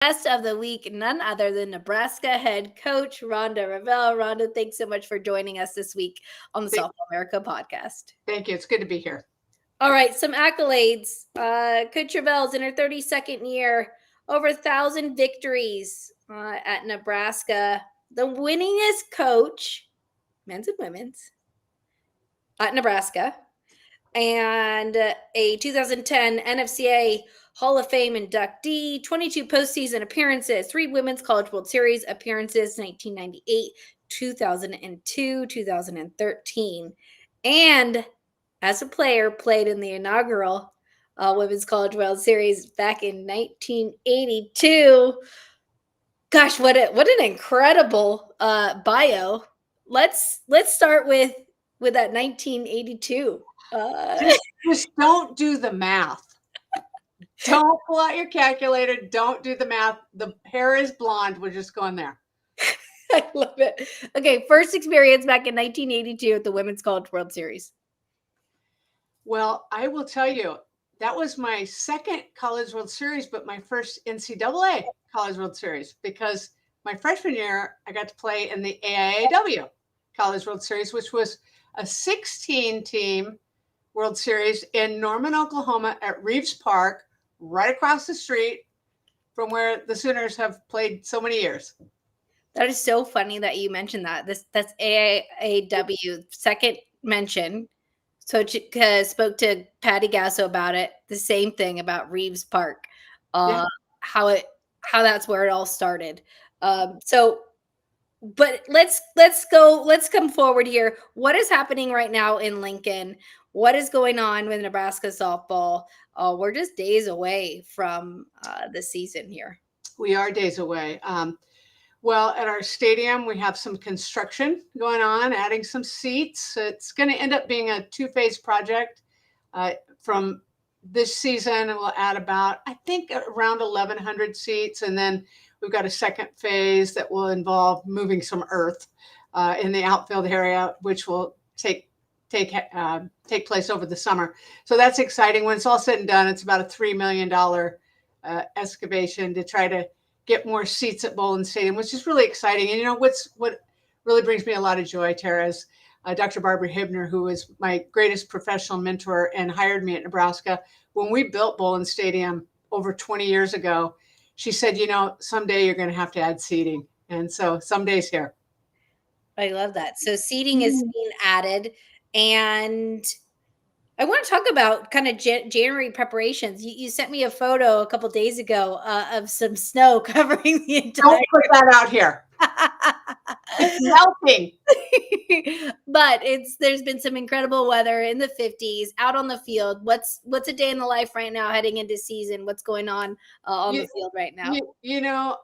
Guest of the week, none other than Nebraska head coach Rhonda Revelle. Rhonda, thanks so much for joining us this week on the Softball America podcast. Thank you. It's good to be here. All right, some accolades. Coach Revelle's in her 32nd year, over 1,000 victories at Nebraska. The winningest coach, men's and women's, at Nebraska. And a 2010 NFCA Hall of Fame inductee, 22 postseason appearances, 3 Women's College World Series appearances, 1998, 2002, 2013. And as a player, played in the inaugural Women's College World Series back in 1982. Gosh, what an incredible bio. Let's start with that 1982. Just don't do the math. Don't pull out your calculator. Don't do the math. The hair is blonde. We're just going there. I love it. Okay, first experience back in 1982 at the Women's College World Series. Well, I will tell you, that was my second College World Series, but my first NCAA College World Series, because my freshman year, I got to play in the AIAW College World Series, which was a 16-team World Series in Norman, Oklahoma at Reeves Park, right across the street from where the Sooners have played so many years. That is so funny that you mentioned that. That's AIAW, second mention. So spoke to Patty Gasso about it. The same thing about Reeves Park, how that's where it all started. But let's come forward here. What is happening right now in Lincoln? What is going on with Nebraska softball? We're just days away from the season here. We are days away. Well, at our stadium, we have some construction going on, adding some seats. It's going to end up being a 2-phase project. From this season, we'll add about, I think, around 1,100 seats. And then we've got a second phase that will involve moving some earth in the outfield area, which will take place over the summer. So that's exciting. When it's all said and done, it's about a $3 million excavation to try to get more seats at Bowlin Stadium, which is really exciting. And what really brings me a lot of joy, Tara, is Dr. Barbara Hibner, who is my greatest professional mentor and hired me at Nebraska. When we built Bowlin Stadium over 20 years ago, she said, someday you're going to have to add seating. And so someday's here. I love that. So seating is being added. And I want to talk about kind of January preparations. You sent me a photo a couple of days ago of some snow covering the entire. Don't put that out here. It's melting. But there's been some incredible weather in the 50s out on the field. What's a day in the life right now heading into season? What's going on the field right now?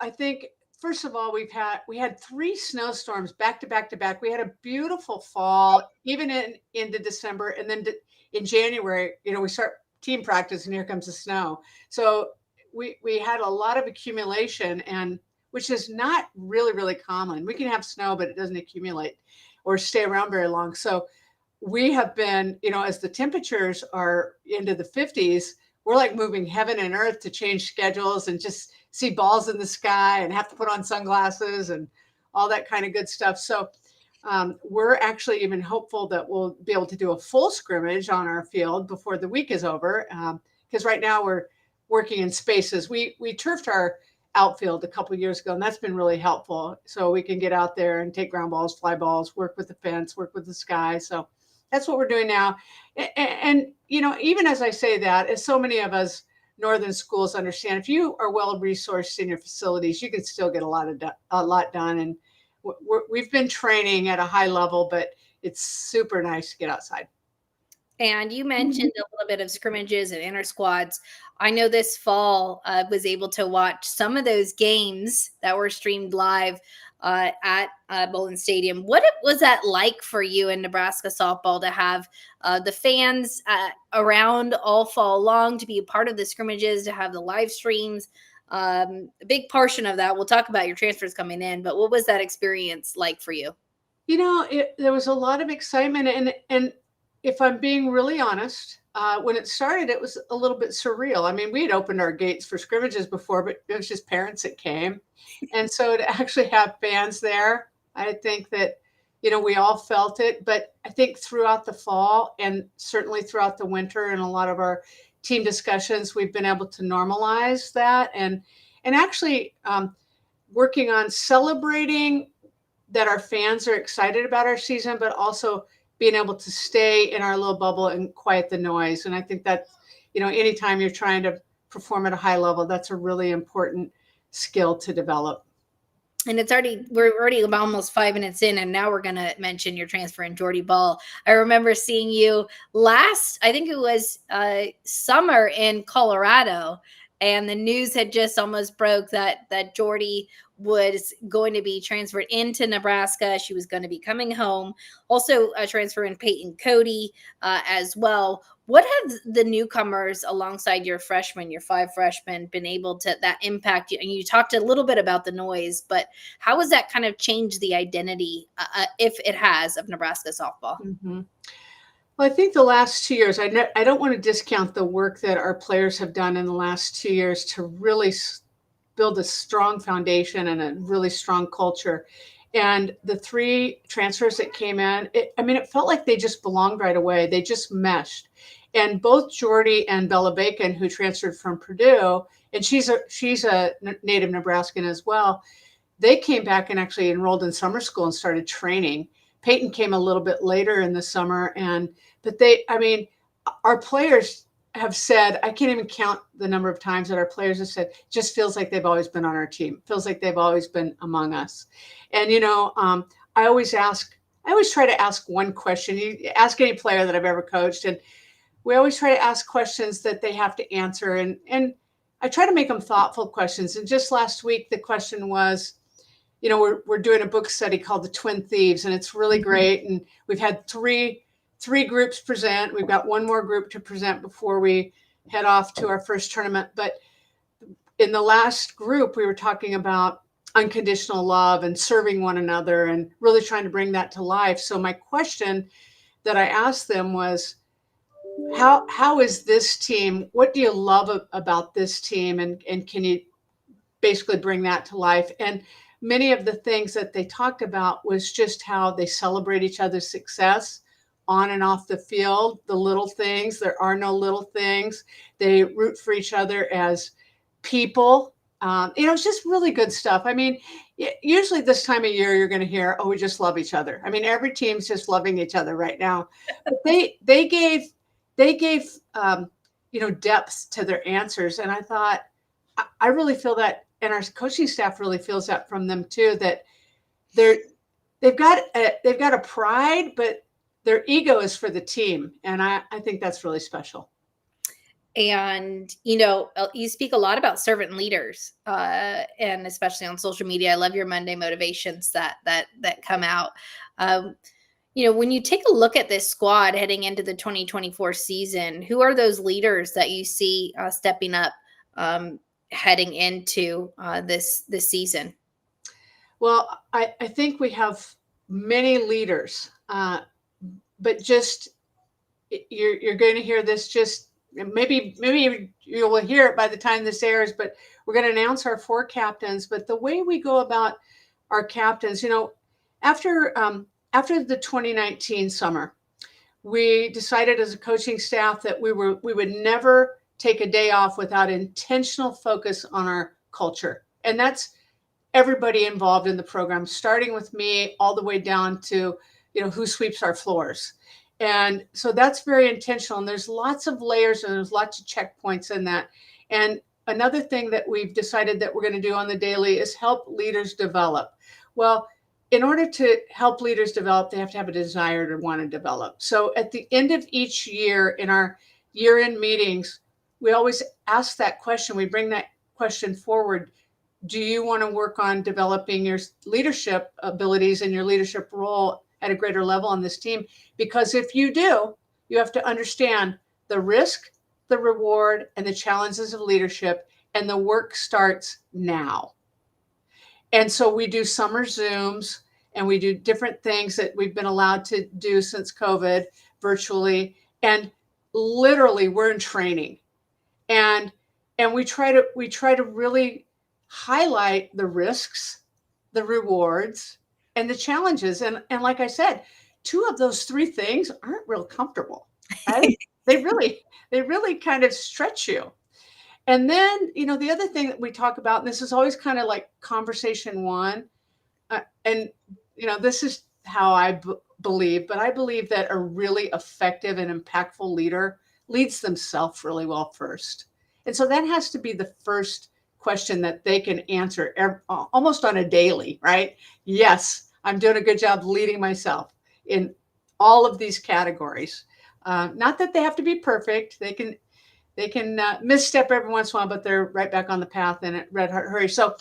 I think first of all, we had 3 snowstorms back to back to back. We had a beautiful fall, even into December, and then in January, we start team practice and here comes the snow. So we had a lot of accumulation, and which is not really, really common. We can have snow, but it doesn't accumulate or stay around very long. So we have been, as the temperatures are into the 50s, we're like moving heaven and earth to change schedules and just see balls in the sky and have to put on sunglasses and all that kind of good stuff. So we're actually even hopeful that we'll be able to do a full scrimmage on our field before the week is over. Because right now we're working in spaces. We turfed our outfield a couple of years ago, and that's been really helpful. So we can get out there and take ground balls, fly balls, work with the fence, work with the sky. So that's what we're doing now. And even as I say that, as so many of us northern schools understand, if you are well resourced in your facilities, you can still get a lot done. And we've been training at a high level, but it's super nice to get outside. And you mentioned a little bit of scrimmages and inter squads. I know this fall was able to watch some of those games that were streamed live at Bowlin Stadium. What was that like for you in Nebraska softball to have the fans around all fall long, to be a part of the scrimmages, to have the live streams? A big portion of that, we'll talk about your transfers coming in, but what was that experience like for you? There was a lot of excitement, and if I'm being really honest, when it started, it was a little bit surreal. I mean, we had opened our gates for scrimmages before, but it was just parents that came. And so to actually have fans there, I think that, we all felt it. But I think throughout the fall and certainly throughout the winter and a lot of our team discussions, we've been able to normalize that and actually working on celebrating that our fans are excited about our season, but also being able to stay in our little bubble and quiet the noise. And I think that, anytime you're trying to perform at a high level, that's a really important skill to develop. And we're already about almost 5 minutes in, and now we're going to mention your transfer in Jordy Ball. I remember seeing you I think it was summer in Colorado, and the news had just almost broke that Jordy was going to be transferred into Nebraska. She was going to be coming home. Also, a transfer in Peyton Cody as well. What have the newcomers alongside your 5 freshmen, been able to that impact you? And you talked a little bit about the noise, but how has that kind of changed the identity, if it has, of Nebraska softball? Mm-hmm. Well, I think the last 2 years, I don't want to discount the work that our players have done in the last 2 years to really build a strong foundation and a really strong culture. And the 3 transfers that came in, it felt like they just belonged right away. They just meshed. And both Jordy and Bella Bacon, who transferred from Purdue, and she's a native Nebraskan as well, they came back and actually enrolled in summer school and started training. Peyton came a little bit later in the summer, but our players have said, I can't even count the number of times that our players have said, just feels like they've always been on our team, feels like they've always been among us. And, I always try to ask one question. You ask any player that I've ever coached, and we always try to ask questions that they have to answer. And I try to make them thoughtful questions. And just last week, the question was, we're doing a book study called The Twin Thieves, and it's really great. And we've had three groups present. We've got one more group to present before we head off to our first tournament. But in the last group, we were talking about unconditional love and serving one another and really trying to bring that to life. So my question that I asked them was, how is this team? What do you love about this team? And can you basically bring that to life? And many of the things that they talked about was just how they celebrate each other's success on and off the field, the little things. There are no little things. They root for each other as people. It's just really good stuff. I mean, usually this time of year, you're going to hear, oh, we just love each other. I mean, every team's just loving each other right now. But they gave depth to their answers. And I thought, I really feel that, and our coaching staff really feels that from them too, that they've got a pride, but their ego is for the team. And I think that's really special. And, you speak a lot about servant leaders, and especially on social media. I love your Monday motivations that come out. When you take a look at this squad heading into the 2024 season, who are those leaders that you see stepping up heading into this season? Well, I think we have many leaders, but just you're going to hear this. Just maybe you will hear it by the time this airs. But we're going to announce our 4 captains. But the way we go about our captains, after the 2019 summer, we decided as a coaching staff that we would never take a day off without intentional focus on our culture. And that's everybody involved in the program, starting with me all the way down to, who sweeps our floors. And so that's very intentional. And there's lots of layers and there's lots of checkpoints in that. And another thing that we've decided that we're going to do on the daily is help leaders develop. Well, in order to help leaders develop, they have to have a desire to want to develop. So at the end of each year in our year-end meetings, we always ask that question. We bring that question forward. Do you want to work on developing your leadership abilities and your leadership role at a greater level on this team? Because if you do, you have to understand the risk, the reward, and the challenges of leadership, and the work starts now. And so we do summer Zooms, and we do different things that we've been allowed to do since COVID, virtually, and literally we're in training, and we try to really highlight the risks, the rewards, and the challenges. And like I said, two of those three things aren't real comfortable, right? They really kind of stretch you. And then, the other thing that we talk about, and this is always kind of like conversation one, and this is how I believe, but I believe that a really effective and impactful leader leads themselves really well first. And so that has to be the first question that they can answer almost on a daily, right? Yes, I'm doing a good job leading myself in all of these categories. Not that they have to be perfect. They can misstep every once in a while, but they're right back on the path in a red heart hurry. So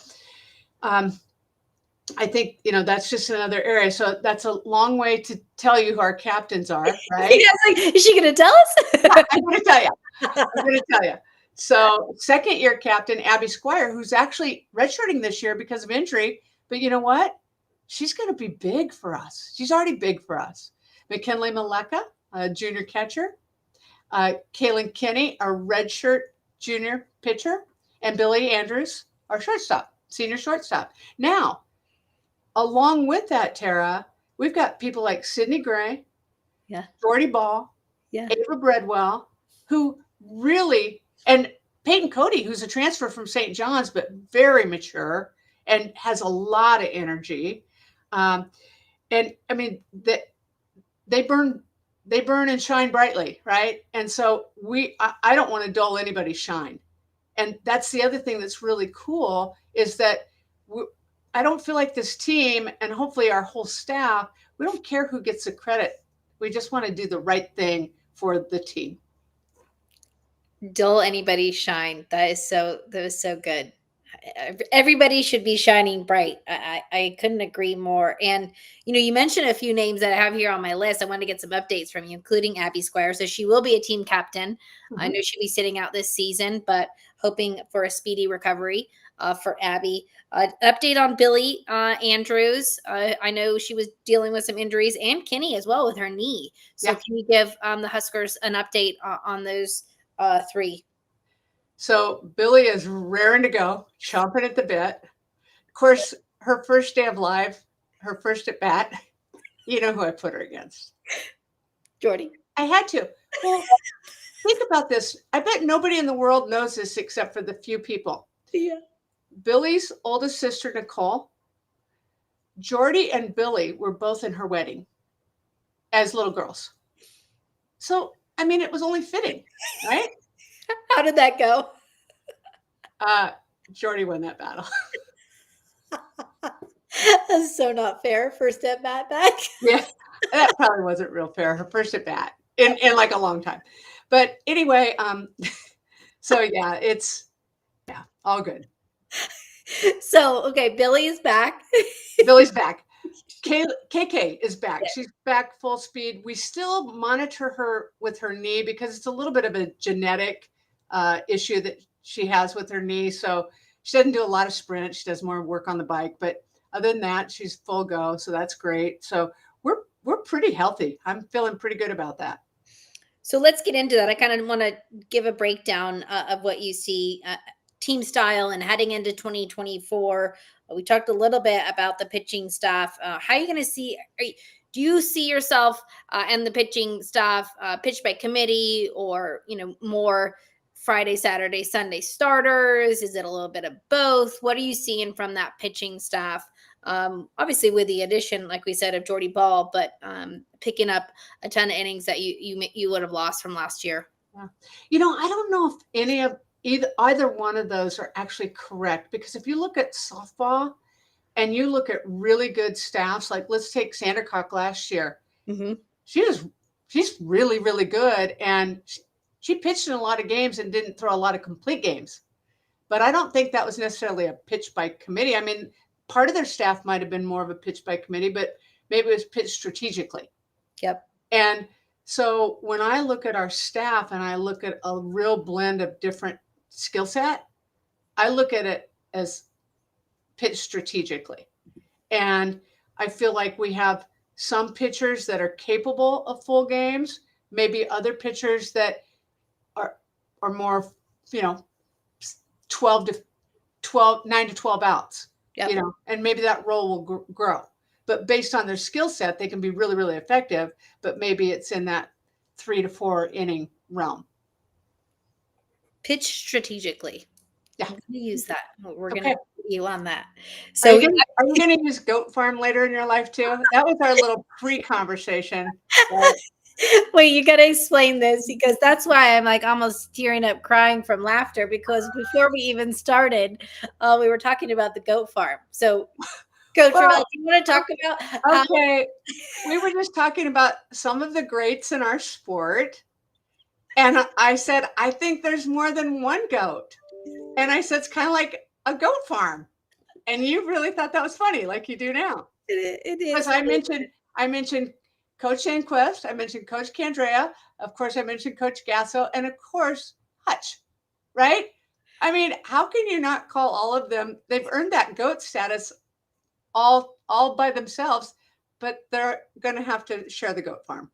I think, that's just another area. So that's a long way to tell you who our captains are, right? Is she going to tell us? Yeah, I'm going to tell you. So second year captain, Abby Squire, who's actually redshirting this year because of injury. But you know what? She's going to be big for us. She's already big for us. McKinley Maleka, a junior catcher. Kaylin Kinney, our redshirt junior pitcher. And Billy Andrews, our shortstop, senior shortstop. Now, along with that, Tara, we've got people like Sydney Gray, Jordy Ball, Ava Breadwell, who really, and Peyton Cody, who's a transfer from St. John's, but very mature and has a lot of energy. And I mean, they burn and shine brightly, right? And so I don't want to dull anybody's shine. And that's the other thing that's really cool is that I don't feel like this team, and hopefully our whole staff, we don't care who gets the credit. We just want to do the right thing for the team. Dull anybody's shine. That was so good. Everybody should be shining bright. I couldn't agree more. And you mentioned a few names that I have here on my list. I want to get some updates from you, including Abby Squire. So she will be a team captain. Mm-hmm. I know she'll be sitting out this season, but hoping for a speedy recovery for Abby. Update on Billy Andrews. I know she was dealing with some injuries, and Kinney as well with her knee. So can you give the Huskers an update on those three? So Billy is raring to go, chomping at the bit. Of course, her first day of live, her first at bat, you know who I put her against? Jordy. I had to. Well, think about this. I bet nobody in the world knows this except for the few people. Yeah. Billy's oldest sister, Nicole, Jordy and Billy were both in her wedding as little girls. So, I mean, it was only fitting, right? How did that go? Jordy won that battle. That's so not fair. First at bat back. Yeah, that probably wasn't real fair. Her first at bat in like a long time. But anyway, so yeah, it's all good. So, okay, Billy is back. Billy's back. KK is back. Yeah. She's back full speed. We still monitor her with her knee because it's a little bit of a genetic issue that she has with her knee. So she doesn't do a lot of sprints. She does more work on the bike. But other than that, she's full go. So that's great. So we're pretty healthy. I'm feeling pretty good about that. So let's get into that. I kind of want to give a breakdown of what you see team style and heading into 2024. We talked a little bit about the pitching staff. How are you going to see? Do you see yourself and the pitching staff pitch by committee, or more Friday, Saturday, Sunday starters? Is it a little bit of both? What are you seeing from that pitching staff? Obviously, with the addition, like we said, of Jordy Ball, but picking up a ton of innings that you would have lost from last year. Yeah. I don't know if either one of those are actually correct, because if you look at softball and you look at really good staffs, like let's take Sandercock last year. Mm-hmm. She's really, really good, and she pitched in a lot of games and didn't throw a lot of complete games. But I don't think that was necessarily a pitch by committee. I mean, part of their staff might have been more of a pitch by committee, but maybe it was pitched strategically. Yep. And so when I look at our staff and I look at a real blend of different skill set, I look at it as pitched strategically. And I feel like we have some pitchers that are capable of full games, maybe other pitchers that are more, 12 to 12, 9 to 12 outs, Yep. and maybe that role will grow. But based on their skill set, they can be really, really effective, but maybe it's in that 3 to 4 inning realm. Pitch strategically. Yeah. I'm going to use that. We're going Okay. to put you on that. Are So you going to use goat farm later in your life too? That was our little pre-conversation. Right? wait, you got to explain this, because that's why I'm like almost tearing up, crying from laughter, because before we even started, we were talking about the goat farm. So, Coach Revelle, do you want to talk about how? Okay. We were just talking about some of the greats in our sport. And I said, I think there's more than one goat. And I said, it's kind of like a goat farm. And you really thought that was funny, like you do now. It Because is. I mentioned Coach Shanquist, I mentioned Coach Candrea, of course I mentioned Coach Gasso, and of course Hutch, right? I mean, how can you not call all of them? They've earned that GOAT status all by themselves, but they're going to have to share the goat farm.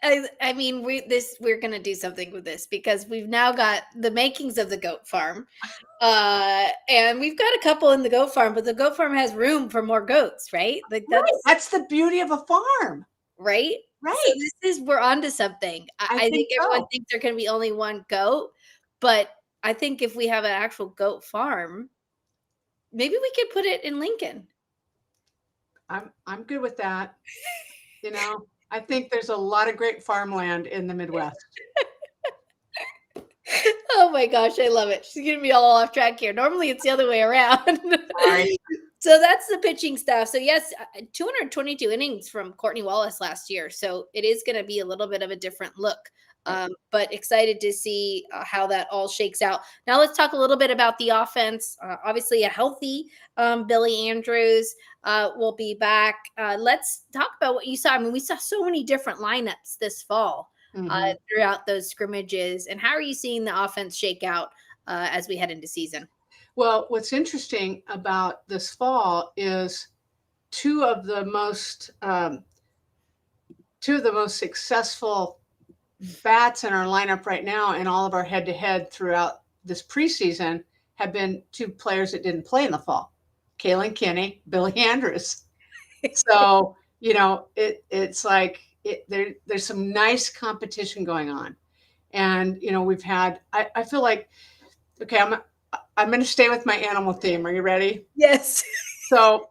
I mean, we're gonna do something with this, because we've now got the makings of the goat farm, and we've got a couple in the goat farm, but the goat farm has room for more goats, right? Like that's the beauty of a farm, right? right? So we're onto something. I think everyone thinks there can be only one goat, but I think if we have an actual goat farm, maybe we could put it in Lincoln. I'm good with that. I think there's a lot of great farmland in the Midwest. Oh my gosh, I love it. She's getting me all off track here. Normally it's the other way around. Sorry. So that's the pitching staff. So yes, 222 innings from Courtney Wallace last year. So it is going to be a little bit of a different look. But excited to see how that all shakes out. Now let's talk a little bit about the offense. Obviously a healthy Billy Andrews will be back. Let's talk about what you saw. I mean, we saw so many different lineups this fall throughout those scrimmages. And how are you seeing the offense shake out as we head into season? Well, what's interesting about this fall is two of the most successful bats in our lineup right now, and all of our head-to-head throughout this preseason, have been two players that didn't play in the fall: Kaylin Kinney, Billy Andrews. So it's like there's some nice competition going on, and we've had. I feel like, okay, I'm going to stay with my animal theme. Are you ready? Yes. So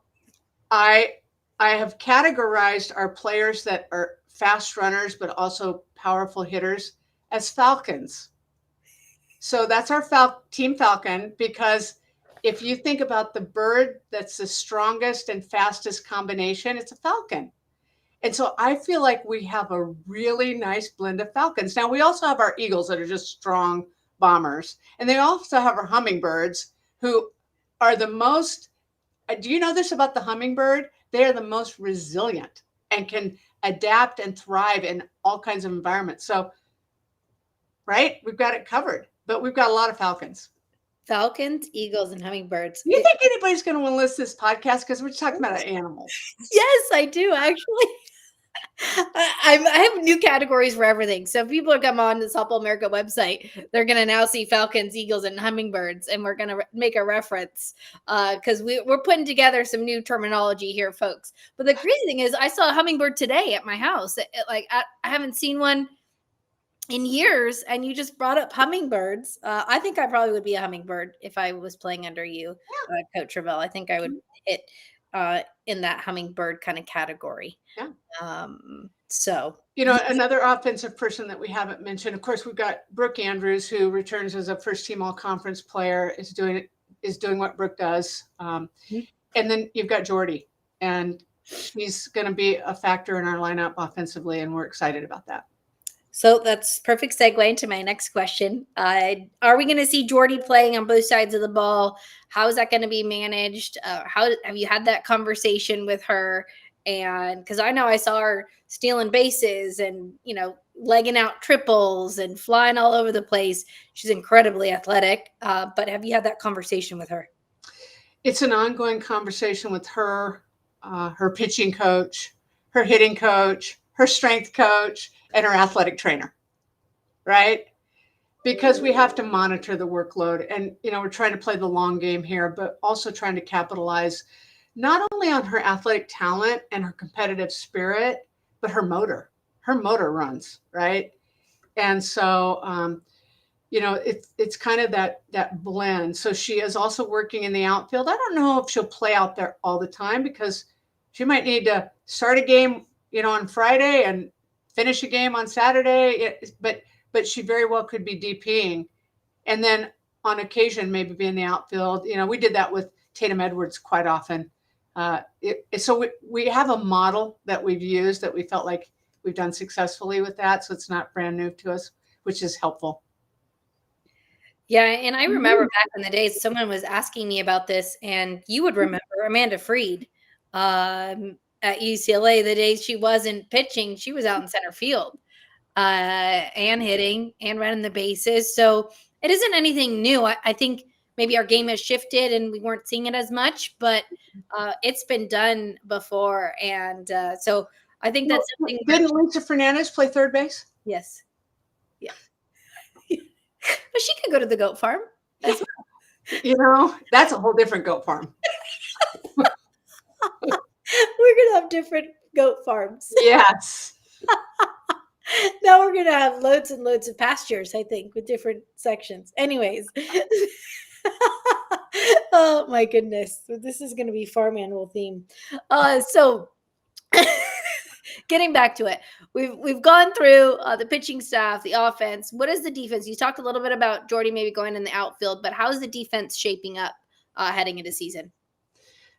I have categorized our players that are fast runners, but also powerful hitters, as falcons. So that's our Team Falcon, because if you think about the bird that's the strongest and fastest combination, it's a falcon. And so I feel like we have a really nice blend of falcons. Now, we also have our eagles that are just strong bombers. And they also have our hummingbirds, who are the most, do you know this about the hummingbird? They are the most resilient and can adapt and thrive in all kinds of environments. So, right, we've got it covered, but we've got a lot of falcons. Falcons, eagles, and hummingbirds. Do you think anybody's going to want to listen to this podcast? Because we're talking about animals. Yes, I do, actually. I have new categories for everything. So if people are come on the Softball America website, they're going to now see falcons, eagles, and hummingbirds, and we're going to make a reference because we're putting together some new terminology here, folks. But the crazy thing is, I saw a hummingbird today at my house. I haven't seen one in years, and you just brought up hummingbirds. I think I probably would be a hummingbird if I was playing under you, Coach Revelle. I think I would hit in that hummingbird kind of category. Yeah. So another offensive person that we haven't mentioned, of course, we've got Brooke Andrews, who returns as a first team all conference player, is doing what Brooke does. And then you've got Jordy, and she's going to be a factor in our lineup offensively, and we're excited about that. So that's perfect segue into my next question. Are we going to see Jordy playing on both sides of the ball? How is that going to be managed? How have you had that conversation with her? And because I know I saw her stealing bases and, legging out triples and flying all over the place. She's incredibly athletic. But have you had that conversation with her? It's an ongoing conversation with her, her pitching coach, her hitting coach, her strength coach, and her athletic trainer, right? Because we have to monitor the workload. And, we're trying to play the long game here, but also trying to capitalize not only on her athletic talent and her competitive spirit, but her motor. Her motor runs, right? And so, it's kind of that blend. So she is also working in the outfield. I don't know if she'll play out there all the time because she might need to start a game, on Friday and finish a game on Saturday. But she very well could be DPing, and then on occasion maybe be in the outfield. We did that with Tatum Edwards quite often. So we have a model that we've used that we felt like we've done successfully with that. So it's not brand new to us, which is helpful. Yeah, and I remember back in the days, someone was asking me about this, and you would remember Amanda Freed at UCLA. The days she wasn't pitching, she was out in center field and hitting and running the bases. So it isn't anything new. I think maybe our game has shifted and we weren't seeing it as much, but it's been done before. And so I think that's something. Didn't Lisa Fernandez play third base? Yes. Yeah. But she could go to the goat farm as well. That's a whole different goat farm. We're going to have different goat farms. Yes. Now we're going to have loads and loads of pastures, I think, with different sections. Anyways. Oh, my goodness. This is going to be farm animal theme. So getting back to it, we've gone through the pitching staff, the offense. What is the defense? You talked a little bit about Jordy maybe going in the outfield, but how is the defense shaping up heading into season?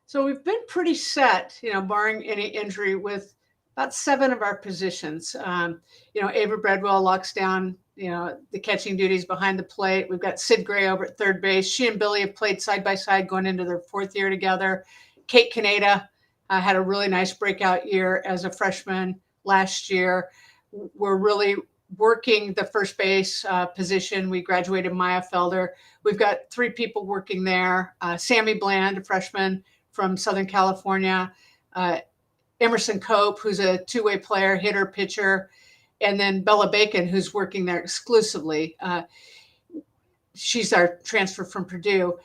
So we've been pretty set, barring any injury, with about 7 of our positions. Ava Breadwell locks down, the catching duties behind the plate. We've got Sid Gray over at third base. She and Billy have played side by side going into their 4th year together. Kate Kaneda had a really nice breakout year as a freshman last year. We're really working the first base position. We graduated Maya Felder. We've got 3 people working there. Sammy Bland, a freshman from Southern California. Emerson Cope, who's a 2-way player, hitter, pitcher. And then Bella Bacon, who's working there exclusively. She's our transfer from Purdue.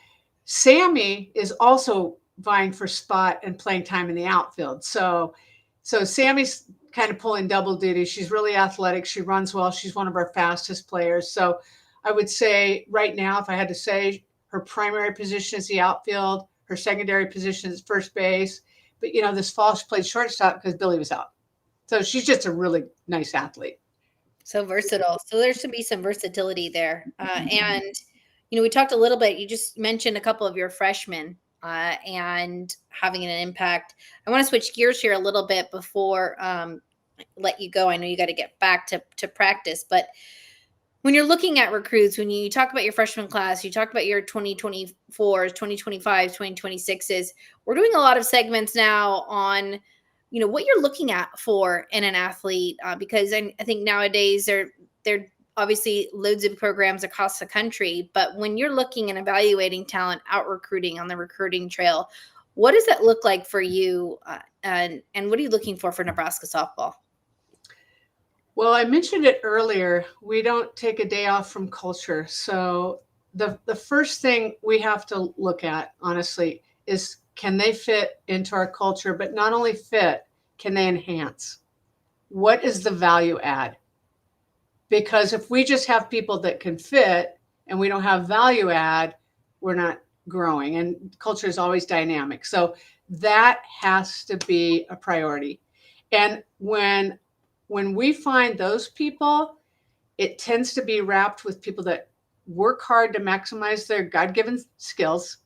Sammy is also vying for spot and playing time in the outfield. So Sammy's kind of pulling double duty. She's really athletic. She runs well. She's one of our fastest players. So I would say right now, if I had to say, her primary position is the outfield. Her secondary position is first base. But, this fall she played shortstop because Billy was out. So she's just a really nice athlete. So versatile. So there should be some versatility there. And, we talked a little bit. You just mentioned a couple of your freshmen and having an impact. I want to switch gears here a little bit before let you go. I know you got to get back to practice, but when you're looking at recruits, when you talk about your freshman class, you talk about your 2024s, 2025s, 2026s, we're doing a lot of segments now on, what you're looking at for in an athlete, because I think nowadays they're obviously loads of programs across the country, but when you're looking and evaluating talent, out recruiting on the recruiting trail, what does that look like for you? And what are you looking for Nebraska softball? Well, I mentioned it earlier. We don't take a day off from culture. So the first thing we have to look at, honestly, is can they fit into our culture? But not only fit, can they enhance? What is the value add? Because if we just have people that can fit and we don't have value add, we're not growing. And culture is always dynamic. So that has to be a priority. And when we find those people, it tends to be wrapped with people that work hard to maximize their God-given skills,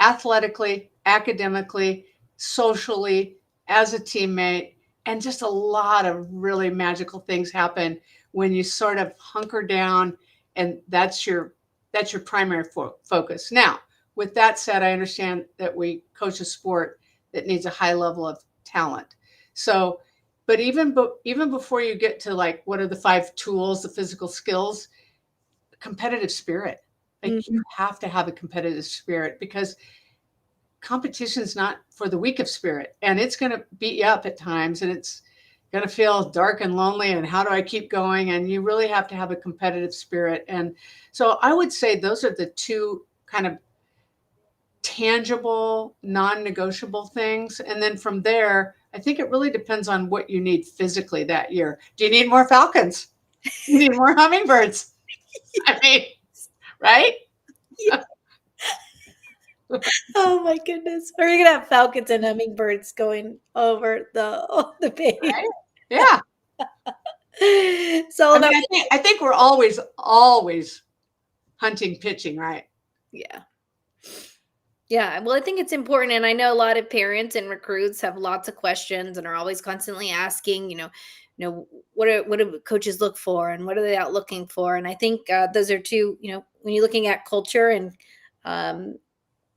athletically, academically, socially, as a teammate, and just a lot of really magical things happen when you sort of hunker down, and that's your primary focus. Now, with that said, I understand that we coach a sport that needs a high level of talent. So, but even before you get to like, what are the 5 tools, the physical skills, competitive spirit. Like you have to have a competitive spirit, because competition is not for the weak of spirit, and it's going to beat you up at times. And going to feel dark and lonely, and how do I keep going? And you really have to have a competitive spirit. And so I would say those are the two kind of tangible, non-negotiable things. And then from there, I think it really depends on what you need physically that year. Do you need more falcons? You need more hummingbirds? I mean, right? Yeah. Oh my goodness. Are you gonna have falcons and hummingbirds going over the page? Right? Yeah. So no, I think we're always hunting pitching, right? yeah. Yeah, well, I think it's important, and I know a lot of parents and recruits have lots of questions and are always constantly asking, what do coaches look for, and what are they out looking for? And I think those are two, when you're looking at culture and um,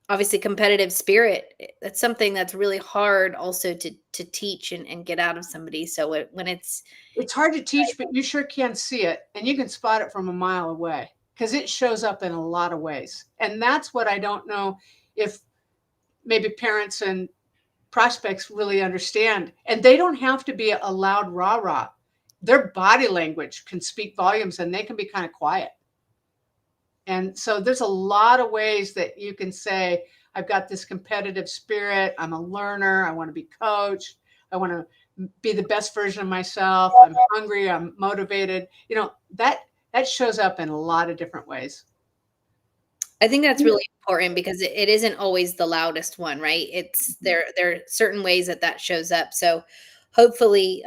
obviously competitive spirit, that's something that's really hard also to teach and get out of somebody. So when it's hard to teach, but you sure can see it, and you can spot it from a mile away because it shows up in a lot of ways. And that's what I don't know if maybe parents and prospects really understand. And they don't have to be a loud rah-rah. Their body language can speak volumes, and they can be kind of quiet. And so there's a lot of ways that you can say, I've got this competitive spirit. I'm a learner. I want to be coached. I want to be the best version of myself. I'm hungry. I'm motivated. That shows up in a lot of different ways. I think that's really important because it isn't always the loudest one, right? It's there are certain ways that shows up. So hopefully,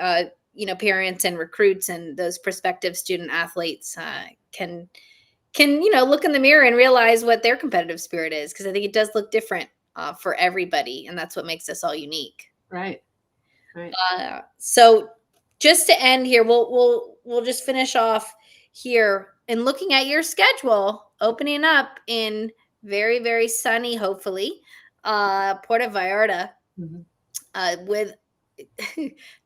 parents and recruits and those prospective student athletes can look in the mirror and realize what their competitive spirit is, because I think it does look different for everybody, and that's what makes us all unique. Right. So just to end here, we'll just finish off here and looking at your schedule, opening up in very, very sunny, hopefully, Puerto Vallarta, with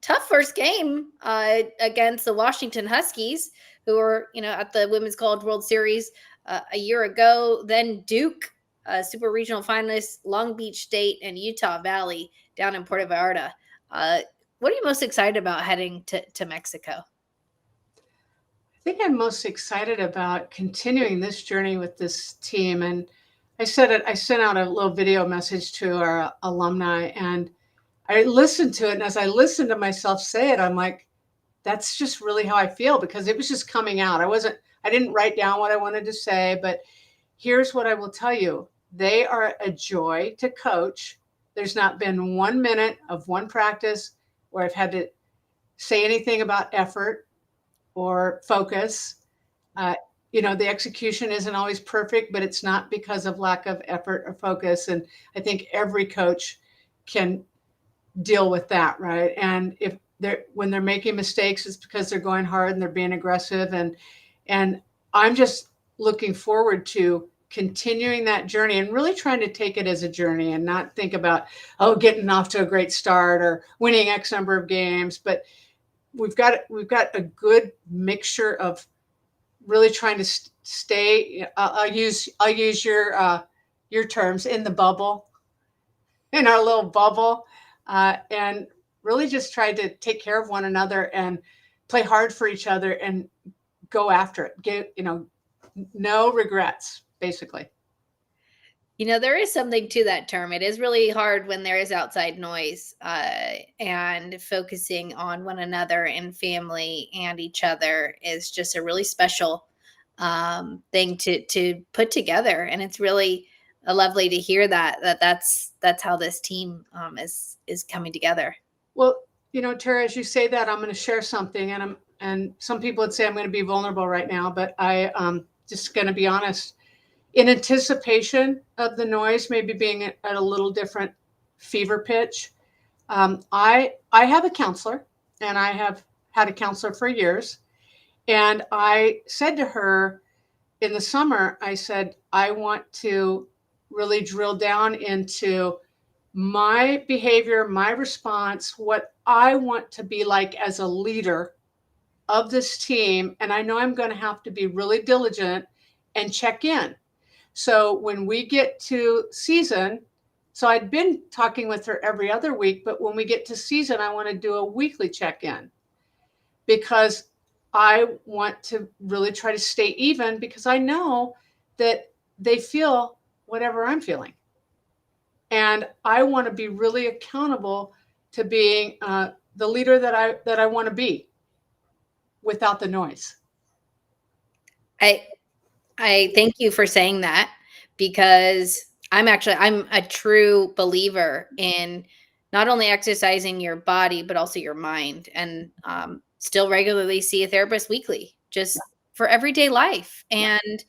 tough first game against the Washington Huskies, who were, at the Women's College World Series a year ago. Then Duke, Super Regional finalists, Long Beach State, and Utah Valley down in Puerto Vallarta. What are you most excited about heading to Mexico? I think I'm most excited about continuing this journey with this team. And I sent out a little video message to our alumni, and I listened to it. And as I listened to myself say it, I'm like, that's just really how I feel, because it was just coming out. I didn't write down what I wanted to say, but here's what I will tell you. They are a joy to coach. There's not been 1 minute of one practice where I've had to say anything about effort or focus. The execution isn't always perfect, but it's not because of lack of effort or focus. And I think every coach can deal with that, right? And when they're making mistakes, it's because they're going hard and they're being aggressive. And I'm just looking forward to continuing that journey and really trying to take it as a journey and not think about, getting off to a great start or winning X number of games. But we've got a good mixture of really trying to stay. I'll use your terms, in the bubble, in our little bubble, and really just try to take care of one another and play hard for each other and go after it. No regrets, basically. There is something to that term. It is really hard when there is outside noise, and focusing on one another and family and each other is just a really special thing to put together. And it's really lovely to hear that's how this team is coming together. Well, Tara, as you say that, I'm going to share something, and some people would say I'm going to be vulnerable right now, but I just going to be honest. In anticipation of the noise maybe being at a little different fever pitch, I have a counselor, and I have had a counselor for years. And I said to her in the summer, I said, I want to really drill down into my behavior, my response, what I want to be like as a leader of this team. And I know I'm going to have to be really diligent and check in. So when we get to season, So I'd been talking with her every other week, but when we get to season, I want to do a weekly check-in because I want to really try to stay even, because I know that they feel whatever I'm feeling. And I want to be really accountable to being the leader that I want to be without the noise. I thank you for saying that, because I'm a true believer in not only exercising your body, but also your mind, and still regularly see a therapist weekly, just for everyday life. And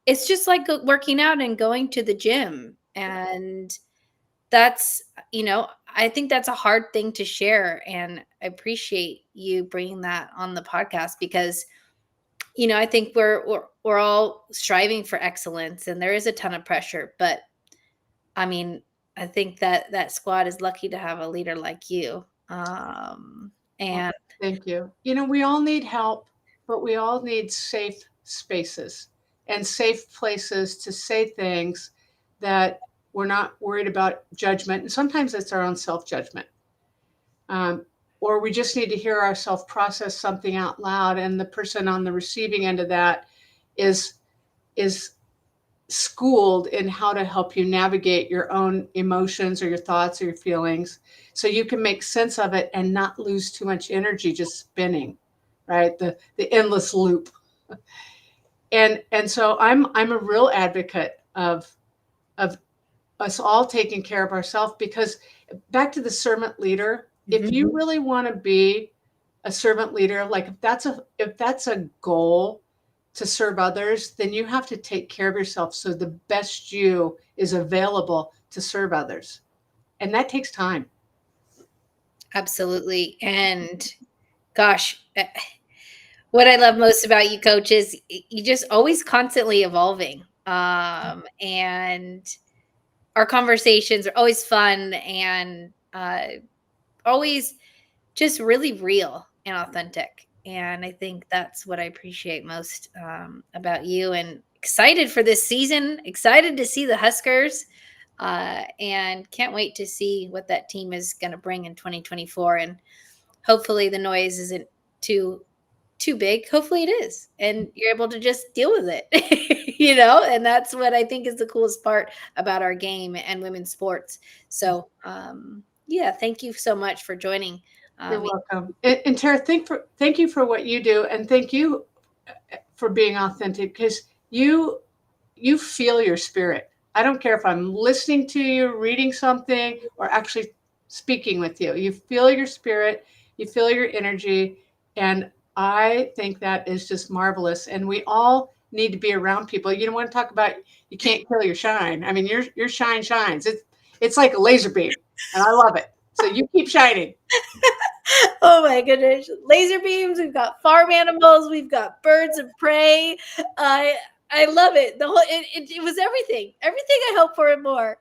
it's just like working out and going to the gym. And that's, I think that's a hard thing to share. And I appreciate you bringing that on the podcast, because I think we're all striving for excellence, and there is a ton of pressure. But I mean, I think that squad is lucky to have a leader like you. And Thank you. We all need help, but we all need safe spaces and safe places to say things that we're not worried about judgment. And sometimes it's our own self-judgment. Or we just need to hear ourselves process something out loud, and the person on the receiving end of that is schooled in how to help you navigate your own emotions or your thoughts or your feelings, so you can make sense of it and not lose too much energy just spinning, right? The endless loop. And so I'm a real advocate of us all taking care of ourselves, because back to the servant leader, if you really want to be a servant leader, like if that's a goal to serve others, then you have to take care of yourself so the best you is available to serve others. And that takes time. absolutely. And gosh, what I love most about you, Coach, is you just always constantly evolving. And our conversations are always fun, and always just really real and authentic. And I think that's what I appreciate most about you. And excited for this season, excited to see the Huskers, and can't wait to see what that team is going to bring in 2024. And hopefully the noise isn't too big. Hopefully it is, and you're able to just deal with it. And that's what I think is the coolest part about our game and women's sports. So yeah, thank you so much for joining. You're welcome. And Tara, thank you for what you do, and thank you for being authentic, because you feel your spirit. I don't care if I'm listening to you, reading something, or actually speaking with you. You feel your spirit, you feel your energy, and I think that is just marvelous. And we all need to be around people. You don't want to talk about you can't kill your shine. I mean, your shine shines. It's like a laser beam, and I love it. So you keep shining. Oh my goodness. Laser beams, we've got farm animals, we've got birds of prey. I love it. It was everything. Everything I hope for and more.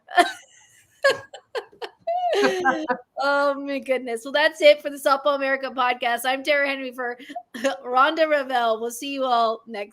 Oh my goodness. Well, that's it for the Softball America podcast. I'm Tara Henry for Rhonda Revelle. We'll see you all next